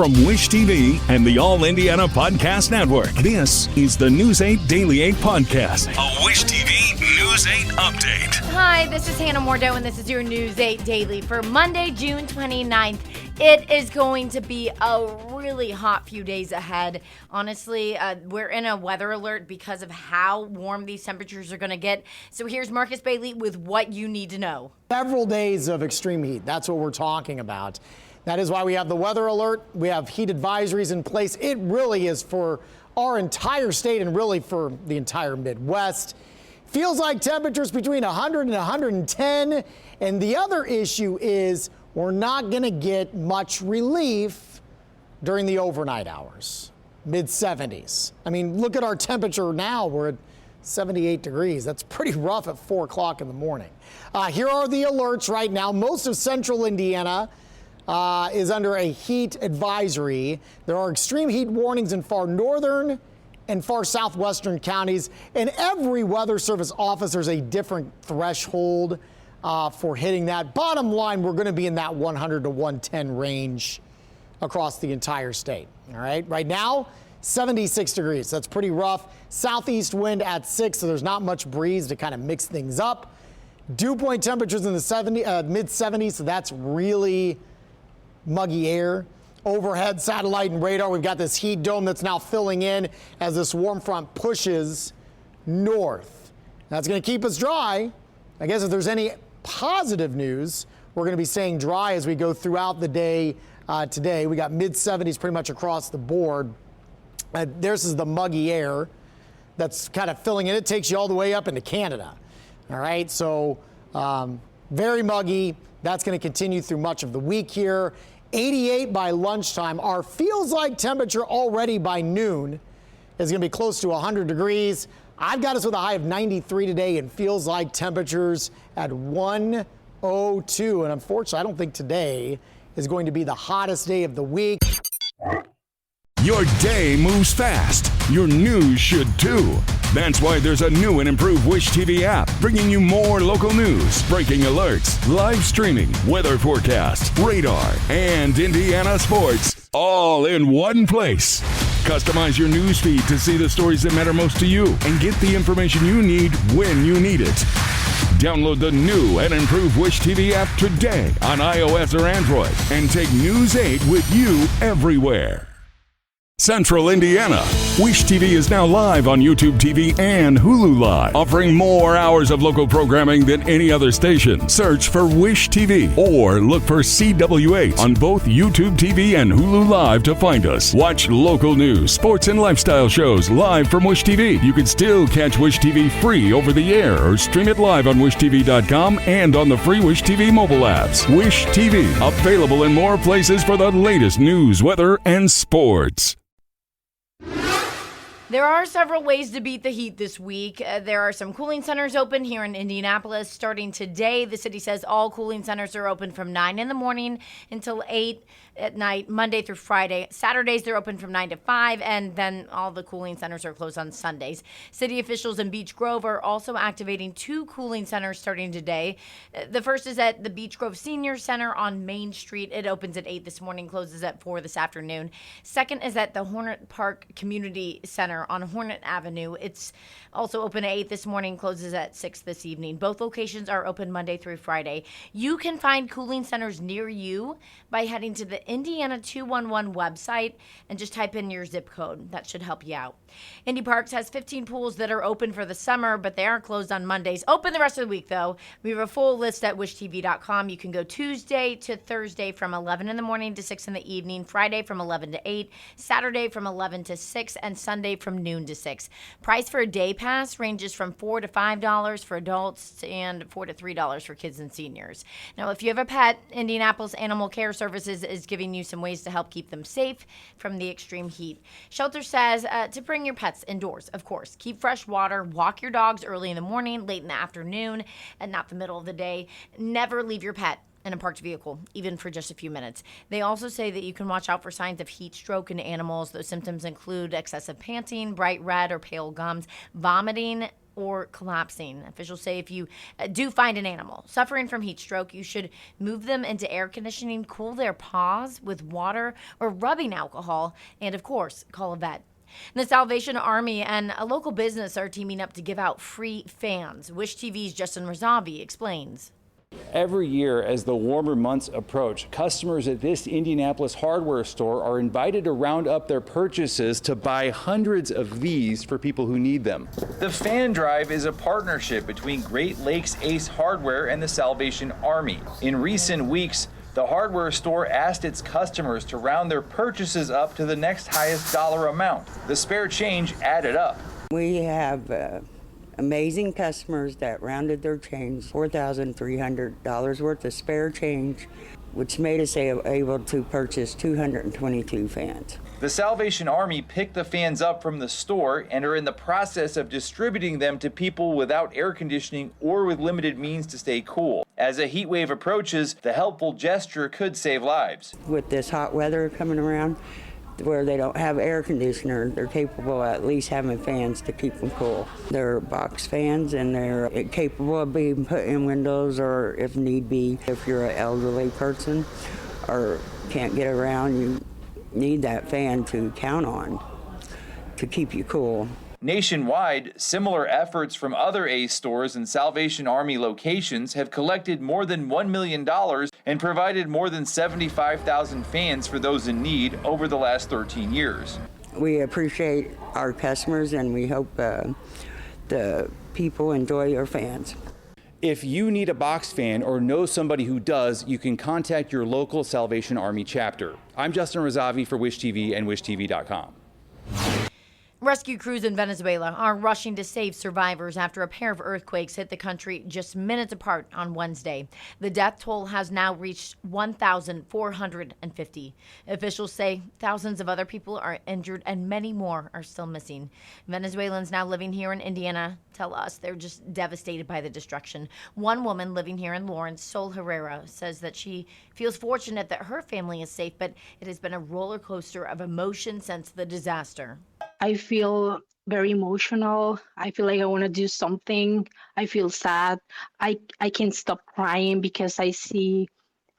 From Wish TV and the All Indiana Podcast Network, this is the News 8 Daily 8 Podcast, a Wish TV News 8 update. Hi, this is Hannah Mordo, and this is your News 8 Daily for Monday, June 29th. It is going to be a really hot few days ahead. Honestly, we're in a weather alert because of how warm these temperatures are going to get. So here's Marcus Bailey with what you need to know. Several days of extreme heat. That's what we're talking about. That is why we have the weather alert. We have heat advisories in place. It really is for our entire state and really for the entire Midwest. Feels like temperatures between 100 and 110. And the other issue is we're not going to get much relief during the overnight hours. Mid-70s. I mean, look at our temperature now. We're at 78 degrees. That's pretty rough at 4 o'clock in the morning. Here are the alerts right now. Most of central Indiana is under a heat advisory. There are extreme heat warnings in far northern and far southwestern counties. And every Weather Service officer is a different threshold for hitting that. Bottom line, we're going to be in that 100 to 110 range across the entire state. All right. Right now, 76 degrees. That's pretty rough. Southeast wind at 6, so there's not much breeze to kind of mix things up. Dew point temperatures in the mid-70s, so that's really muggy air. Overhead satellite and radar, we've got this heat dome that's now filling in as this warm front pushes north. That's going to keep us dry. I guess if there's any positive news, we're going to be staying dry as we go throughout the day today. We got mid-70s pretty much across the board. This is the muggy air that's kind of filling in. It takes you all the way up into Canada. All right, so very muggy. That's going to continue through much of the week here. 88 by lunchtime. Our feels like temperature already by noon is going to be close to 100 degrees. I've got us with a high of 93 today and feels like temperatures at 102. And unfortunately, I don't think today is going to be the hottest day of the week. Your day moves fast. Your news should too. That's why there's a new and improved Wish TV app, bringing you more local news, breaking alerts, live streaming, weather forecasts, radar, and Indiana sports, all in one place. Customize your news feed to see the stories that matter most to you and get the information you need when you need it. Download the new and improved Wish TV app today on iOS or Android and take News 8 with you everywhere. Central Indiana. Wish TV is now live on YouTube TV and Hulu Live, offering more hours of local programming than any other station. Search for Wish TV or look for CW8 on both YouTube TV and Hulu Live to find us. Watch local news, sports, and lifestyle shows live from Wish TV. You can still catch Wish TV free over the air or stream it live on wishtv.com and on the free Wish TV mobile apps. Wish TV, available in more places for the latest news, weather, and sports. There are several ways to beat the heat this week. There are some cooling centers open here in Indianapolis. Starting today, the city says all cooling centers are open from 9 in the morning until 8 at night, Monday through Friday. Saturdays, they're open from 9 to 5, and then all the cooling centers are closed on Sundays. City officials in Beech Grove are also activating 2 cooling centers starting today. The first is at the Beech Grove Senior Center on Main Street. It opens at 8 this morning, closes at 4 this afternoon. Second is at the Hornet Park Community Center on Hornet Avenue. It's also open at 8 this morning, closes at 6 this evening. Both locations are open Monday through Friday. You can find cooling centers near you by heading to the Indiana 211 website and just type in your zip code. That should help you out. Indy Parks has 15 pools that are open for the summer, but they are closed on Mondays. Open the rest of the week, though. We have a full list at wishtv.com. You can go Tuesday to Thursday from 11 in the morning to 6 in the evening, Friday from 11 to 8, Saturday from 11 to 6, and Sunday from noon to 6. Price for a day pass ranges from $4 to $5 for adults and $4 to $3 for kids and seniors. Now, if you have a pet, Indianapolis Animal Care Services is giving you some ways to help keep them safe from the extreme heat. Shelter says to bring your pets indoors, of course. Keep fresh water, walk your dogs early in the morning, late in the afternoon, and not the middle of the day. Never leave your pet in a parked vehicle, even for just a few minutes. They also say that you can watch out for signs of heat stroke in animals. Those symptoms include excessive panting, bright red or pale gums, vomiting, or collapsing. Officials say if you do find an animal suffering from heat stroke, you should move them into air conditioning, cool their paws with water or rubbing alcohol, and of course, call a vet. The Salvation Army and a local business are teaming up to give out free fans. Wish TV's Justin Razavi explains. Every year, as the warmer months approach, customers at this Indianapolis hardware store are invited to round up their purchases to buy hundreds of these for people who need them. The Fan Drive is a partnership between Great Lakes Ace Hardware and the Salvation Army. In recent weeks, the hardware store asked its customers to round their purchases up to the next highest dollar amount. The spare change added up. We have amazing customers that rounded their change, $4,300 worth of spare change, which made us able to purchase 222 fans. The Salvation Army picked the fans up from the store and are in the process of distributing them to people without air conditioning or with limited means to stay cool. As a heat wave approaches, the helpful gesture could save lives. With this hot weather coming around, where they don't have air conditioner, they're capable of at least having fans to keep them cool. They're box fans and they're capable of being put in windows, or if need be, if you're an elderly person or can't get around, you need that fan to count on to keep you cool. Nationwide, similar efforts from other Ace stores and Salvation Army locations have collected more than $1 million and provided more than 75,000 fans for those in need over the last 13 years. We appreciate our customers and we hope the people enjoy your fans. If you need a box fan or know somebody who does, you can contact your local Salvation Army chapter. I'm Justin Razavi for Wish TV and WishTV.com. Rescue crews in Venezuela are rushing to save survivors after a pair of earthquakes hit the country just minutes apart on Wednesday. The death toll has now reached 1,450. Officials say thousands of other people are injured and many more are still missing. Venezuelans now living here in Indiana tell us they're just devastated by the destruction. One woman living here in Lawrence, Sol Herrera, says that she feels fortunate that her family is safe, but it has been a roller coaster of emotion since the disaster. I feel very emotional. I feel like I want to do something. I feel sad. I can't stop crying because I see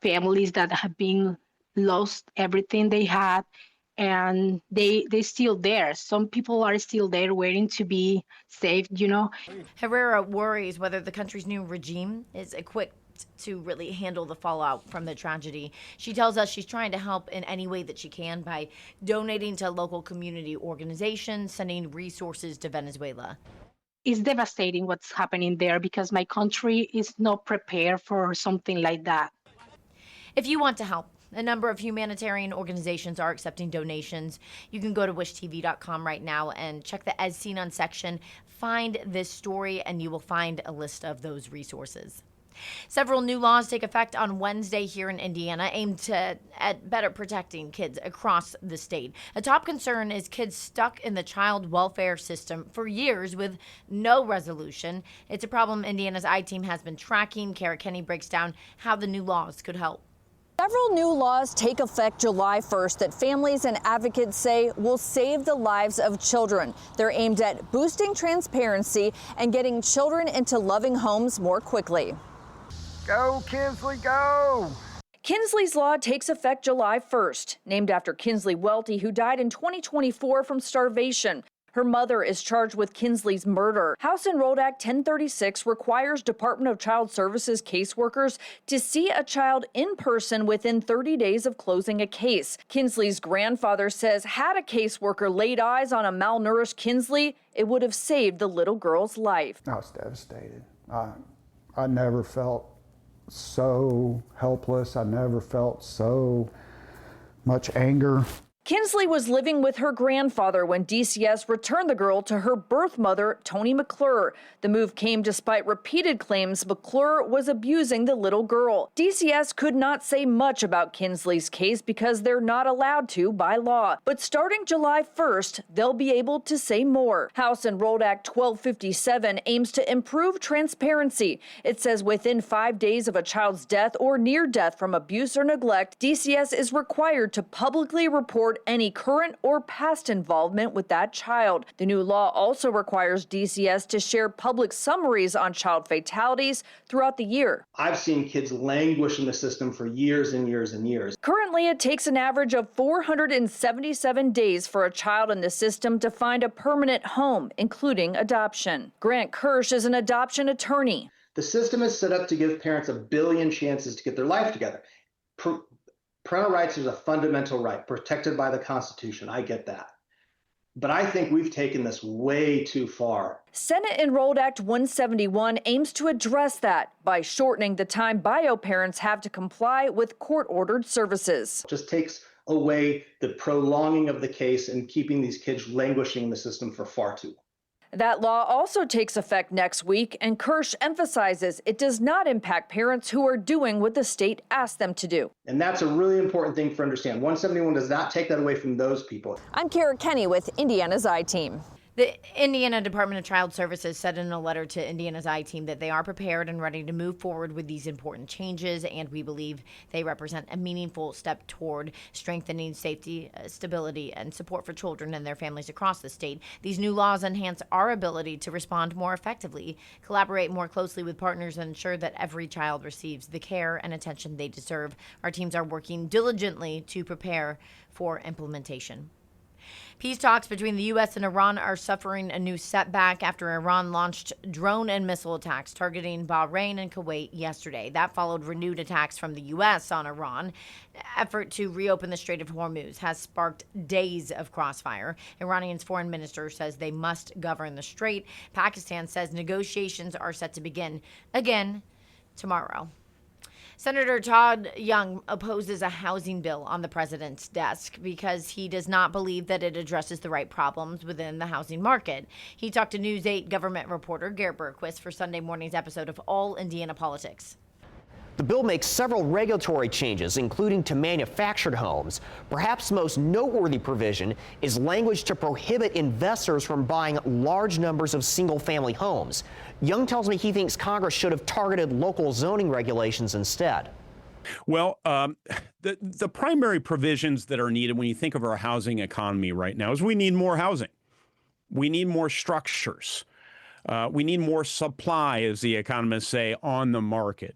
families that have been lost everything they had, and they're still there. Some people are still there waiting to be saved, you know. Herrera worries whether the country's new regime is equipped to really handle the fallout from the tragedy. She tells us she's trying to help in any way that she can by donating to local community organizations, sending resources to Venezuela. It's devastating what's happening there because my country is not prepared for something like that. If you want to help, a number of humanitarian organizations are accepting donations. You can go to wishtv.com right now and check the As Seen On section. Find this story and you will find a list of those resources. Several new laws take effect on Wednesday here in Indiana aimed at better protecting kids across the state. A top concern is kids stuck in the child welfare system for years with no resolution. It's a problem Indiana's I-Team has been tracking. Kara Kenny breaks down how the new laws could help. Several new laws take effect July 1st that families and advocates say will save the lives of children. They're aimed at boosting transparency and getting children into loving homes more quickly. Go, Kinsley, go! Kinsley's Law takes effect July 1st, named after Kinsley Welty, who died in 2024 from starvation. Her mother is charged with Kinsley's murder. House Enrolled Act 1036 requires Department of Child Services caseworkers to see a child in person within 30 days of closing a case. Kinsley's grandfather says had a caseworker laid eyes on a malnourished Kinsley, it would have saved the little girl's life. I was devastated. I never felt so helpless. I never felt so much anger. Kinsley was living with her grandfather when DCS returned the girl to her birth mother, Tony McClure. The move came despite repeated claims McClure was abusing the little girl. DCS could not say much about Kinsley's case because they're not allowed to by law. But starting July 1st, they'll be able to say more. House Enrolled Act 1257 aims to improve transparency. It says within 5 days of a child's death or near death from abuse or neglect, DCS is required to publicly report report any current or past involvement with that child. The new law also requires DCS to share public summaries on child fatalities throughout the year. I've seen kids languish in the system for years and years and years. Currently, it takes an average of 477 days for a child in the system to find a permanent home, including adoption. Grant Kirsch is an adoption attorney. The system is set up to give parents a billion chances to get their life together. Parental rights is a fundamental right protected by the Constitution. I get that. But I think we've taken this way too far. Senate Enrolled Act 171 aims to address that by shortening the time bio parents have to comply with court-ordered services. It just takes away the prolonging of the case and keeping these kids languishing in the system for far too long. That law also takes effect next week, and Kirsch emphasizes it does not impact parents who are doing what the state asked them to do. And that's a really important thing for understand. 171 does not take that away from those people. I'm Kara Kenny with Indiana's I-Team. The Indiana Department of Child Services said in a letter to Indiana's I-Team that they are prepared and ready to move forward with these important changes, and we believe they represent a meaningful step toward strengthening safety, stability, and support for children and their families across the state. These new laws enhance our ability to respond more effectively, collaborate more closely with partners, and ensure that every child receives the care and attention they deserve. Our teams are working diligently to prepare for implementation. Peace talks between the U.S. and Iran are suffering a new setback after Iran launched drone and missile attacks targeting Bahrain and Kuwait yesterday. That followed renewed attacks from the U.S. on Iran. The effort to reopen the Strait of Hormuz has sparked days of crossfire. Iranian's foreign minister says they must govern the strait. Pakistan says negotiations are set to begin again tomorrow. Senator Todd Young opposes a housing bill on the president's desk because he does not believe that it addresses the right problems within the housing market. He talked to News 8 government reporter Garrett Bergquist for Sunday morning's episode of All Indiana Politics. The bill makes several regulatory changes, including to manufactured homes. Perhaps the most noteworthy provision is language to prohibit investors from buying large numbers of single-family homes. Young tells me he thinks Congress should have targeted local zoning regulations instead. Well, the primary provisions that are needed when you think of our housing economy right now is we need more housing. We need more structures. We need more supply, as the economists say, on the market.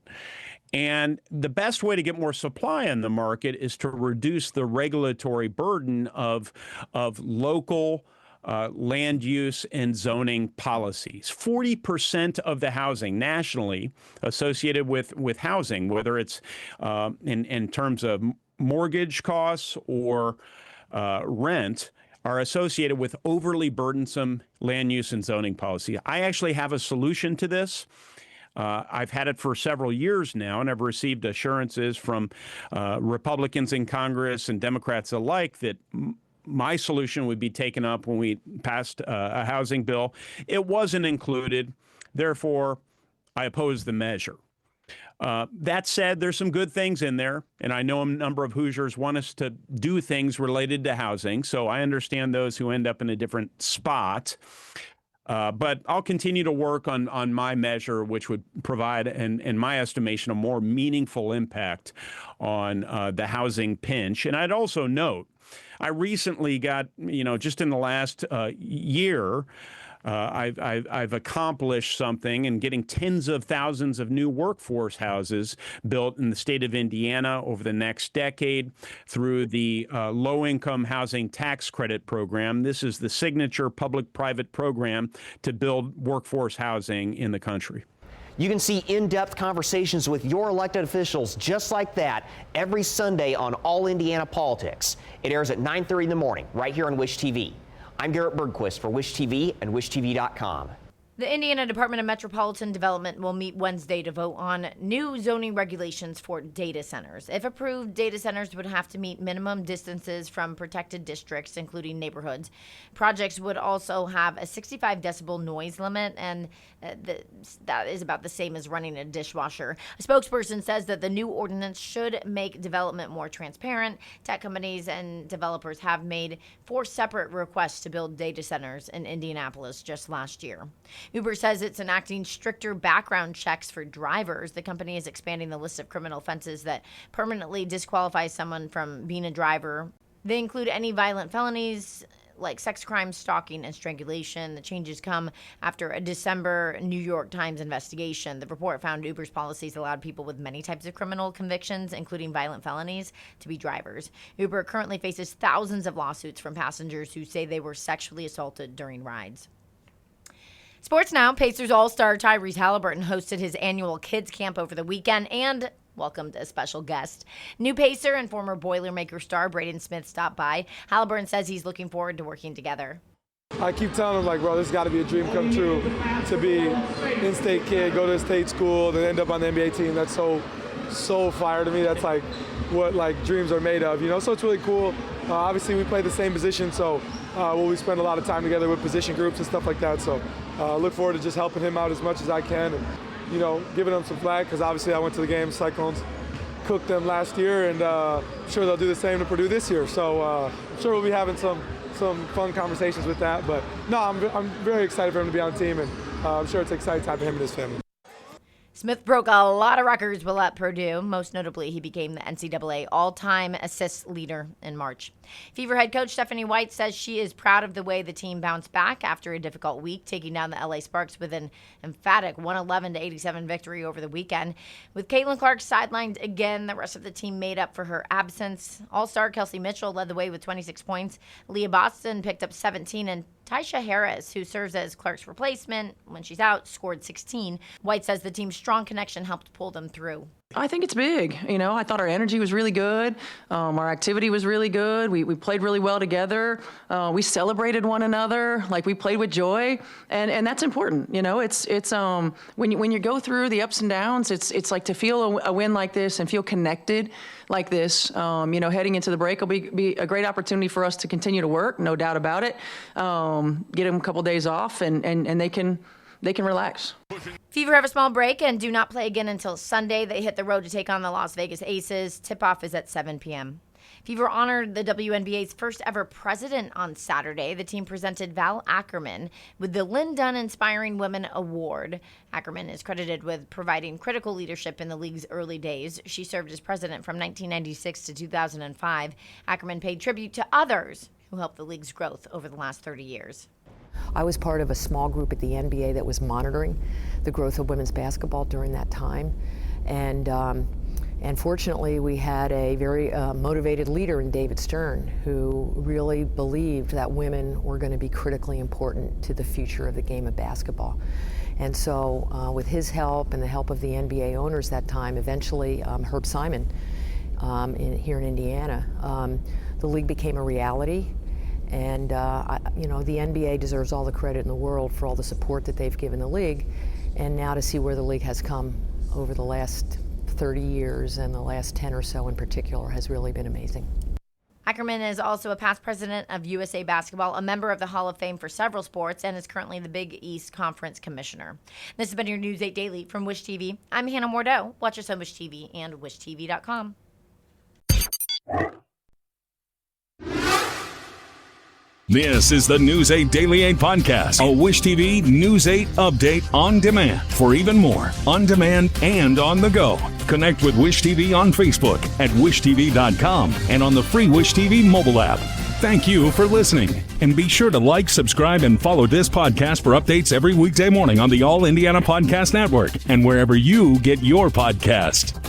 And the best way to get more supply on the market is to reduce the regulatory burden of local land use and zoning policies. 40% of the housing nationally associated with housing, whether it's in terms of mortgage costs or rent, are associated with overly burdensome land use and zoning policy. I actually have a solution to this. I've had it for several years now, and I've received assurances from Republicans in Congress and Democrats alike that my solution would be taken up when we passed a housing bill. It wasn't included. Therefore, I oppose the measure. That said, there's some good things in there, and I know a number of Hoosiers want us to do things related to housing, so I understand those who end up in a different spot. But I'll continue to work on my measure, which would provide, in my estimation, a more meaningful impact on the housing pinch. And I'd also note, I recently got, just in the last year, I've accomplished something in getting tens of thousands of new workforce houses built in the state of Indiana over the next decade through the low-income housing tax credit program. This is the signature public-private program to build workforce housing in the country. You can see in-depth conversations with your elected officials just like that every Sunday on All Indiana Politics. It airs at 9:30 in the morning right here on Wish TV. I'm Garrett Bergquist for Wish TV and WishTV.com. The Indiana Department of Metropolitan Development will meet Wednesday to vote on new zoning regulations for data centers. If approved, data centers would have to meet minimum distances from protected districts, including neighborhoods. Projects would also have a 65 decibel noise limit, and that is about the same as running a dishwasher. A spokesperson says that the new ordinance should make development more transparent. Tech companies and developers have made 4 separate requests to build data centers in Indianapolis just last year. Uber says it's enacting stricter background checks for drivers. The company is expanding the list of criminal offenses that permanently disqualify someone from being a driver They include any violent felonies like sex crimes, stalking, and strangulation. The changes come after a December New York Times investigation. The report found Uber's policies allowed people with many types of criminal convictions, including violent felonies, to be drivers. Uber currently faces thousands of lawsuits from passengers who say they were sexually assaulted during rides. Sports now. Pacers All-Star Tyrese Haliburton hosted his annual kids camp over the weekend and welcomed a special guest. New Pacer and former Boilermaker star Braden Smith stopped by. Haliburton says he's looking forward to working together. I keep telling him, like, bro, this has got to be a dream come true to be in-state kid, go to a state school, then end up on the NBA team. That's so fire to me. That's like what like dreams are made of, you know? So it's really cool. Obviously, we play the same position, so we spend a lot of time together with position groups and stuff like that. So look forward to just helping him out as much as I can. And, you know, giving them some flack, because obviously I went to the game. Cyclones cooked them last year, and I'm sure they'll do the same to Purdue this year. So I'm sure we'll be having some fun conversations with that. But no, I'm very excited for him to be on the team, and I'm sure it's an exciting time for him and his family. Smith broke a lot of records while at Purdue. Most notably, he became the NCAA all-time assists leader in March. Fever head coach Stephanie White says she is proud of the way the team bounced back after a difficult week, taking down the LA Sparks with an emphatic 111-87 victory over the weekend. With Caitlin Clark sidelined again, the rest of the team made up for her absence. All-star Kelsey Mitchell led the way with 26 points. Leah Boston picked up 17, and Taisha Harris, who serves as Clark's replacement when she's out, scored 16. White says the team's strong connection helped pull them through. I think it's big. You know, I thought our energy was really good. Our activity was really good. We played really well together. We celebrated one another. Like, we played with joy, and that's important. You know, it's when you go through the ups and downs, it's like to feel a win like this and feel connected like this. You know, heading into the break will be a great opportunity for us to continue to work, no doubt about it. Get them a couple days off, and they can relax. Fever have a small break and do not play again until Sunday. They hit the road to take on the Las Vegas Aces. Tip-off is at 7 p.m. Fever honored the WNBA's first ever president on Saturday. The team presented Val Ackerman with the Lynn Dunn Inspiring Women Award. Ackerman is credited with providing critical leadership in the league's early days. She served as president from 1996 to 2005. Ackerman paid tribute to others who helped the league's growth over the last 30 years. I was part of a small group at the NBA that was monitoring the growth of women's basketball during that time. And fortunately, we had a very motivated leader in David Stern, who really believed that women were going to be critically important to the future of the game of basketball. And so with his help and the help of the NBA owners that time, eventually Herb Simon here in Indiana, the league became a reality. And, you know, the NBA deserves all the credit in the world for all the support that they've given the league. And now to see where the league has come over the last 30 years and the last 10 or so in particular has really been amazing. Ackerman is also a past president of USA Basketball, a member of the Hall of Fame for several sports, and is currently the Big East Conference Commissioner. This has been your News 8 Daily from Wish TV. I'm Hannah Mordeau. Watch us on Wish TV and WishTV.com. This is the News 8 Daily 8 podcast, a Wish TV News 8 update on demand. For even more, on demand and on the go, connect with Wish TV on Facebook at WishTV.com and on the free Wish TV mobile app. Thank you for listening, and be sure to like, subscribe, and follow this podcast for updates every weekday morning on the All Indiana Podcast Network and wherever you get your podcast.